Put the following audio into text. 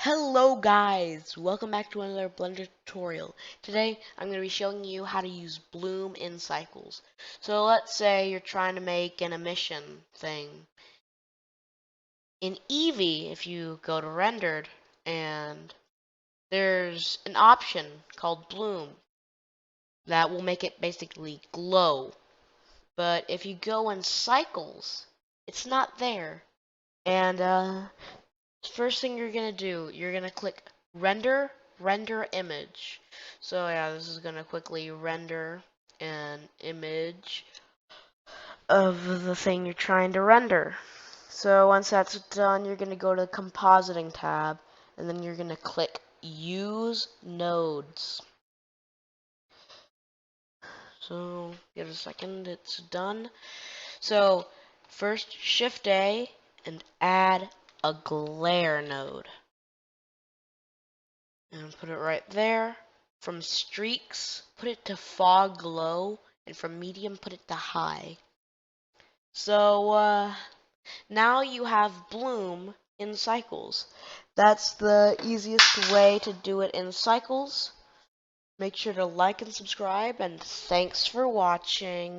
Hello guys, welcome back to another Blender tutorial. Today I'm going to be showing you how to use Bloom in Cycles. So let's say you're trying to make an emission thing. In Eevee, if you go to rendered, and there's an option called Bloom that will make it basically glow. But if you go in Cycles, it's not there. And first thing you're gonna do, you're gonna click render image. So yeah, this is gonna quickly render an image of the thing you're trying to render. So once that's done, you're gonna go to the compositing tab, and then you're gonna click use nodes. So give it a second, it's done. So first Shift A and add a glare node. And put it right there. From streaks, put it to fog glow, and from medium, put it to high. So now you have bloom in Cycles. That's the easiest way to do it in Cycles. Make sure to like and subscribe, and thanks for watching.